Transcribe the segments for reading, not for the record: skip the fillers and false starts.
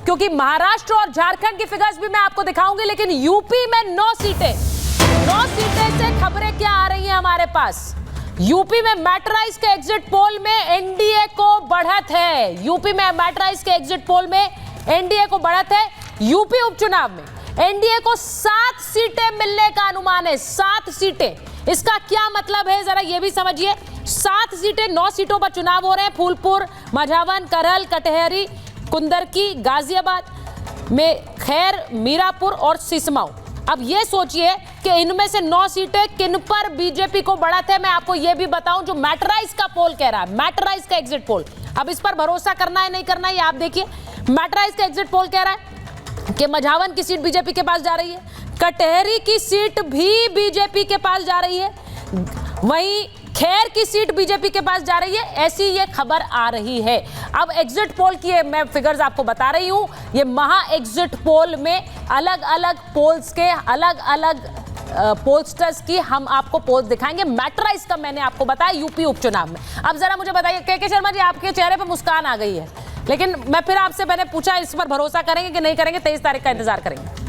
क्योंकि महाराष्ट्र और झारखंड की फिगर्स भी मैं आपको दिखाऊंगी, लेकिन यूपी में 9 सीटें से खबरें क्या आ रही हैं हमारे पास। यूपी में मैटराइज के एग्जिट पोल में एनडीए को बढ़त है। यूपी में मैटराइज के एग्जिट पोल में एनडीए को बढ़त है। यूपी उपचुनाव में एनडीए को 7 सीटें मिलने का अनुमान है। 7 सीटें। इसका क्या मतलब है जरा ये भी समझिए। 7 सीटें, 9 सीटों पर चुनाव हो रहे हैं। फूलपुर, मझावन, करहल, कटहरी, कुंदरकी, गाजियाबाद में खैर, मीरापुर और सिसमाऊ। अब ये सोचिए कि इनमें से 9 सीटें किन पर बीजेपी को बढ़त है। मैं आपको ये भी बताऊं, जो मैटराइज का पोल कह रहा है, मैटराइज का एग्जिट पोल, अब इस पर भरोसा करना है नहीं करना है ये आप देखिए। मैटराइज का एग्जिट पोल कह रहा है कि मझावन की सीट बीजेपी के पास जा रही है, कटहरी की सीट भी बीजेपी के पास जा रही है, वहीं खैर की सीट बीजेपी के पास जा रही है, ऐसी ये खबर आ रही है। अब एग्जिट पोल की मैं फिगर्स आपको बता रही हूं। ये महा एग्जिट पोल में अलग अलग पोल्स के अलग अलग पोलस्टर्स की हम आपको पोल्स दिखाएंगे। मैटराइज का मैंने आपको बताया यूपी उपचुनाव में। अब जरा मुझे बताइए के शर्मा जी, आपके चेहरे पर मुस्कान आ गई है, लेकिन मैं फिर आपसे मैंने पूछा इस पर भरोसा करेंगे कि नहीं करेंगे। 23 तारीख का इंतजार करेंगे।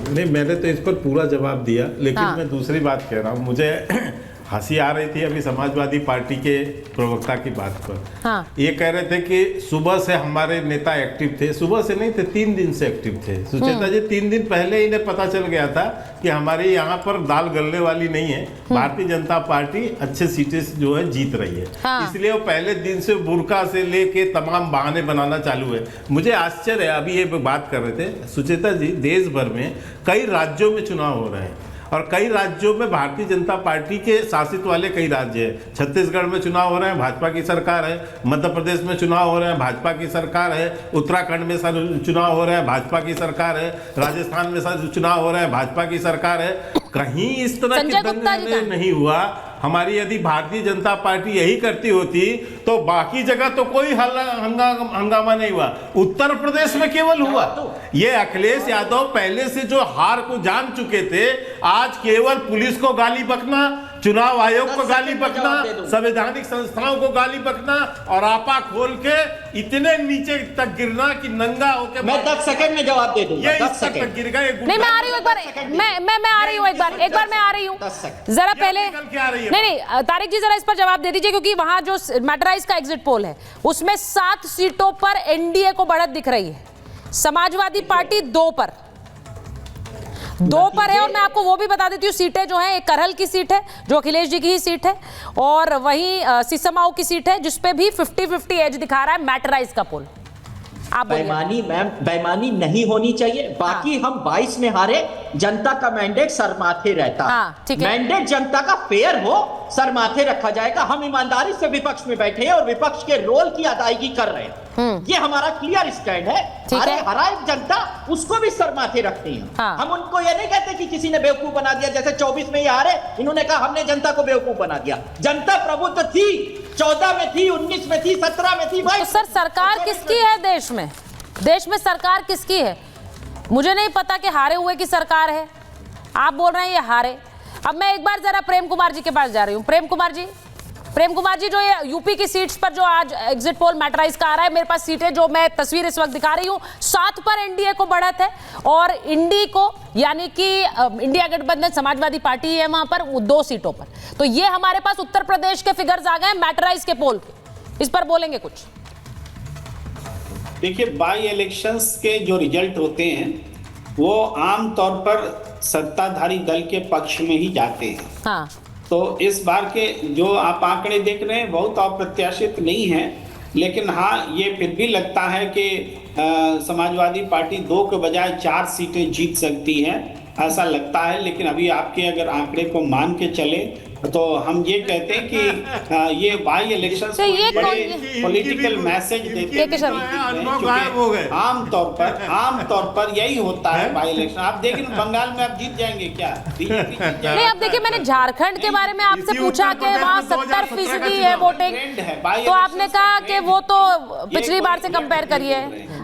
नहीं, मैंने तो इस पर पूरा जवाब दिया, लेकिन मैं दूसरी बात कह रहा हूँ। मुझे हंसी आ रही थी अभी समाजवादी पार्टी के प्रवक्ता की बात पर। ये कह रहे थे कि सुबह से हमारे नेता एक्टिव थे। सुबह से नहीं थे, 3 दिन से एक्टिव थे। सुचेता जी, 3 दिन पहले इन्हें पता चल गया था कि हमारे यहाँ पर दाल गलने वाली नहीं है। भारतीय जनता पार्टी अच्छे सीटें जो है जीत रही है। इसलिए वो पहले दिन से बुरका से लेके तमाम बहाने बनाना चालू है। मुझे आश्चर्य है, अभी ये बात कर रहे थे सुचेता जी, देश भर में कई राज्यों में चुनाव हो रहे हैं और कई राज्यों में भारतीय जनता पार्टी के शासित वाले कई राज्य हैं। छत्तीसगढ़ में चुनाव हो रहे हैं, भाजपा की सरकार है। मध्य प्रदेश में चुनाव हो रहे हैं, भाजपा की सरकार है। उत्तराखंड में चुनाव हो रहे हैं, भाजपा की सरकार है। राजस्थान में चुनाव हो रहे हैं, भाजपा की सरकार है। कहीं इस तरह की दंगल नहीं हुआ। हमारी यदि भारतीय जनता पार्टी यही करती होती तो बाकी जगह तो कोई हंगामा नहीं हुआ, उत्तर प्रदेश में केवल हुआ। ये अखिलेश यादव पहले से जो हार को जान चुके थे, आज केवल पुलिस को गाली बकना, चुनाव आयोग को गाली बकना, संवैधानिक संस्थाओं को गाली बकना और आपा खोल के इतने नीचे तक गिरना कि नंगा होकर मैं 10 सेकंड में जवाब दे दूंगा। ये 10 सेकंड गिर गए। नहीं, मैं आ रही हूँ एक बार, मैं आ रही हूँ एक बार मैं आ रही हूँ जरा पहले। नहीं, तारिक जी जरा इस पर जवाब दे दीजिए, क्योंकि वहां जो मैटराइज का एग्जिट पोल है उसमें 7 सीटों पर एनडीए को बढ़त दिख रही है, समाजवादी पार्टी 2 पर है। और मैं आपको वो भी बता देती हूँ, सीटें जो हैं, एक करहल की सीट है जो अखिलेश जी की ही सीट है, और वहीं सिसमाऊ की सीट है जिसपे भी 50-50 एज दिखा रहा है मैटराइज का पोल। आप बेईमानी मैम, बेईमानी नहीं होनी चाहिए। बाकी हम 22 में हारे, जनता का मैंडेट सर माथे रहता है। मैंडेट जनता का फेयर हो, सर माथे रखा जाएगा। हम ईमानदारी से विपक्ष में बैठे हैं और विपक्ष के रोल की अदायगी कर रहे हैं। ये हमारा क्लियर स्टैंड है। हराए जनता उसको भी सर माथे रखती है। हम उनको ये नहीं कहते कि किसी ने बेवकूफ बना दिया, जैसे 24 में ये हारे, इन्होंने कहा हमने जनता को बेवकूफ बना दिया। जनता प्रबुद्ध थी, 14 में थी, 19 में थी, 17 में थी। भाई तो सर, सरकार किसकी है देश में? देश में सरकार किसकी है? मुझे नहीं पता कि हारे हुए की सरकार है। आप बोल रहे हैं ये हारे। अब मैं एक बार जरा प्रेम कुमार जी के पास जा रही हूँ। प्रेम कुमार जी, जो ये यूपी की सीट्स पर जो आज एग्जिट पोल मैटराइज का आ रहा है, मेरे पास सीटें जो मैं तस्वीर इस वक्त दिखा रही हूँ, 7 पर एनडीए को बढ़त है और इंडी को, यानी कि इंडिया गठबंधन समाजवादी पार्टी है वहां पर 2 सीटों पर। तो ये हमारे पास उत्तर प्रदेश के फिगर्स आ गए मैटराइज के पोल के। इस पर बोलेंगे कुछ? देखिए, बाई इलेक्शंस के जो रिजल्ट होते हैं वो आमतौर पर सत्ताधारी दल के पक्ष में ही जाते हैं। तो इस बार के जो आप आंकड़े देख रहे हैं बहुत अप्रत्याशित नहीं है, लेकिन हाँ, ये फिर भी लगता है कि समाजवादी पार्टी 2 के बजाय 4 सीटें जीत सकती है, ऐसा लगता है। लेकिन अभी आपके अगर आंकड़े को मान के चले तो हम ये कहते हैं कि ये बाई इलेक्शन पॉलिटिकल मैसेज देते हैं। आमतौर पर यही होता है बाई इलेक्शन। आप देखिए बंगाल में आप जीत जाएंगे क्या? नहीं, अब देखिए, मैंने झारखंड के बारे में आपसे पूछा कि वहाँ 70% है वोटिंग, तो आपने कहा कि वो तो पिछली बार से कंपेयर करिए।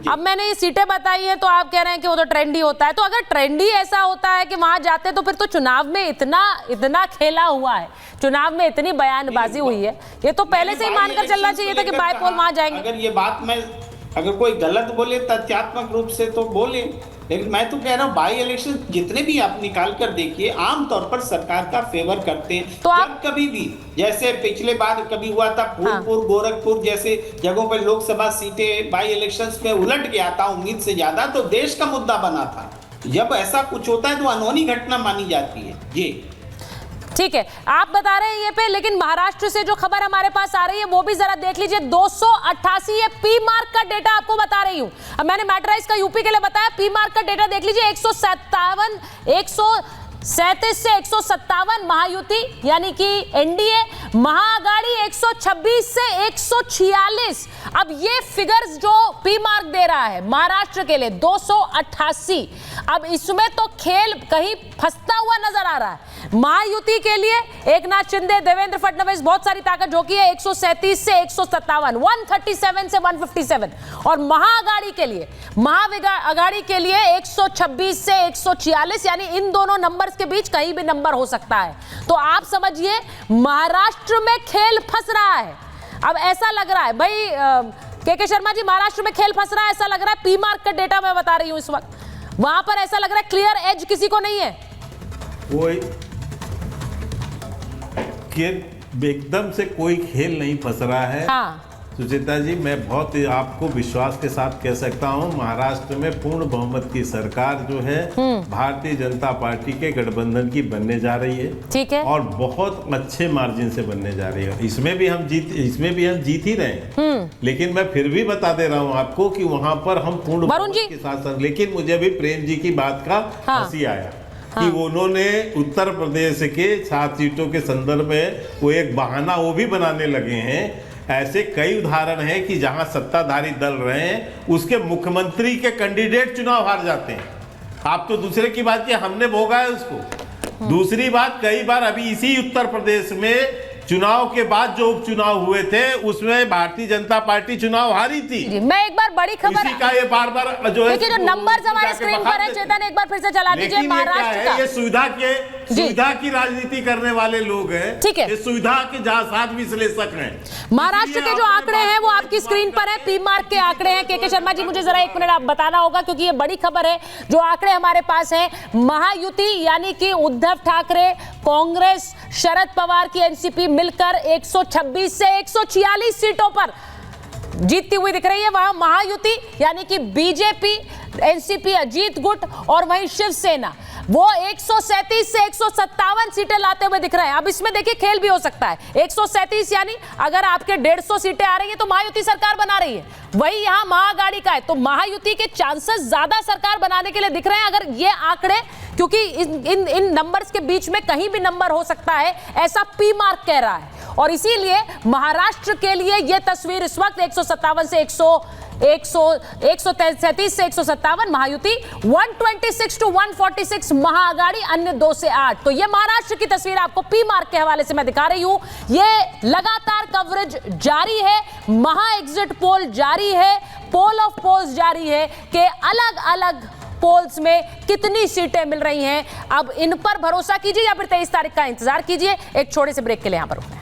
अब मैंने ये सीटें बताई हैं तो आप कह रहे हैं कि वो तो ट्रेंडी होता है, तो अगर ट्रेंडी ऐसा होता है कि वहां जाते तो फिर तो चुनाव में इतना खेला हुआ है, चुनाव में इतनी बयानबाजी हुई है, ये तो पहले से ही मानकर चलना चाहिए था कि बाईपोल वहां जाएंगे। अगर ये बात अगर कोई गलत बोले तथ्यात्मक रूप से तो बोले, लेकिन मैं तो कह रहा हूँ बाई इलेक्शन जितने भी आप निकाल कर देखिए आमतौर पर सरकार का फेवर करते हैं। तो जब कभी भी जैसे पिछले बार कभी हुआ था फूलपुर गोरखपुर जैसे जगहों पर लोकसभा सीटें बाई इलेक्शंस में उलट गया था उम्मीद से ज्यादा, तो देश का मुद्दा बना था। जब ऐसा कुछ होता है तो अनहोनी घटना मानी जाती है। जी ठीक है, आप बता रहे हैं ये पे, लेकिन महाराष्ट्र से जो खबर हमारे पास आ रही है वो भी जरा देख लीजिए। 288 ये पी मार्क का डेटा आपको बता रही हूं। अब मैंने मैटराइज का यूपी के लिए बताया, पी मार्क का डेटा देख लीजिए। 137 से 157 महायुति यानी कि एनडीए, महाअगाड़ी 126 से 146। अब ये फिगर्स जो पी मार्क दे रहा है महाराष्ट्र के लिए 288, अब इसमें तो खेल कहीं फंसता हुआ नजर आ रहा है। महायुति के लिए एकनाथ शिंदे, देवेंद्र फडणवीस बहुत सारी ताकत झोंकी है, 137 से 157, 137 से 157। और महाअगाड़ी के लिए, महाअगाड़ी के लिए 126 से 146, यानी इन दोनों नंबर्स के बीच कहीं भी नंबर हो सकता है। तो आप समझिए महाराष्ट्र में खेल फंस रहा है। अब ऐसा लग रहा है भाई के शर्मा जी, महाराष्ट्र में खेल फंस रहा है, ऐसा लग रहा है। पी मार्क का डेटा मैं बता रही हूं इस वक्त, वहां पर ऐसा लग रहा है क्लियर एज किसी को नहीं है। एकदम से कोई खेल नहीं फंस रहा है। हाँ। सुचेता जी, मैं बहुत आपको विश्वास के साथ कह सकता हूं, महाराष्ट्र में पूर्ण बहुमत की सरकार जो है भारतीय जनता पार्टी के गठबंधन की बनने जा रही है। ठीक है। और बहुत अच्छे मार्जिन से बनने जा रही है। इसमें भी हम जीत ही रहे हैं। लेकिन मैं फिर भी बता दे रहा हूं आपको कि वहां पर हम पूर्ण बहुमत के साथ, लेकिन मुझे भी प्रेम जी की बात का हंसी आया कि उन्होंने उत्तर प्रदेश के 7 सीटों के संदर्भ में वो एक बहाना वो भी बनाने लगे हैं। ऐसे कई उदाहरण हैं कि जहां सत्ताधारी दल रहे हैं उसके मुख्यमंत्री के कैंडिडेट चुनाव हार जाते हैं। आप तो दूसरे की बात की, हमने भोगा है उसको। दूसरी बात, कई बार अभी इसी उत्तर प्रदेश में चुनाव के बाद जो उपचुनाव हुए थे उसमें भारतीय जनता पार्टी चुनाव हारी थी। मैं एक बार बड़ी खबर इसी का ये बार-बार जो है, जो नंबर्स हमारे स्क्रीन पर है, चेतन एक बार फिर से चला दीजिए। महाराष्ट्र का ये सुविधा की राजनीति करने वाले लोग हैं। ठीक है, ये सुविधा के जासाद विश्लेषक हैं। महाराष्ट्र के जो आंकड़े हैं वो आपकी स्क्रीन पर है, पी मार्क के आंकड़े हैं। के शर्मा जी, मुझे जरा 1 मिनट आप बताना होगा क्योंकि ये बड़ी खबर है। जो आंकड़े हमारे पास हैं, महायुति यानी कि उद्धव ठाकरे, कांग्रेस, शरद पवार की एनसीपी मिलकर 126 से 146 सीटों पर जीतती हुई दिख रही है। वहां महायुति यानी कि बीजेपी, एनसीपी, अजीत गुट और वहीं शिवसेना वो 137 से 157 सीटें लाते हुए दिख रहे हैं। अब इसमें देखिए खेल भी हो सकता है। 137 यानी अगर आपके 150 सीटें आ रही है तो महायुति सरकार बना रही है, वही यहां महाअगाड़ी का है, तो महायुति के चांसेस ज्यादा सरकार बनाने के लिए दिख रहे हैं। अगर ये आंकड़े, क्योंकि इन नंबर्स के बीच में कहीं भी नंबर हो सकता है, ऐसा पी मार्क कह रहा है। और इसीलिए महाराष्ट्र के लिए यह तस्वीर इस वक्त 137 से 137 से 157 महायुति, 126 to 146 महाअगाड़ी, अन्य 2 से 8। तो ये महाराष्ट्र की तस्वीर आपको पी मार्क के हवाले से मैं दिखा रही हूं। ये लगातार कवरेज जारी है, महा एग्जिट पोल जारी है, पोल ऑफ पोल्स जारी है कि अलग अलग पोल्स में कितनी सीटें मिल रही हैं। अब इन पर भरोसा कीजिए या फिर 23 तारीख का इंतजार कीजिए। एक छोटे से ब्रेक के लिए यहां पर रुकते हैं।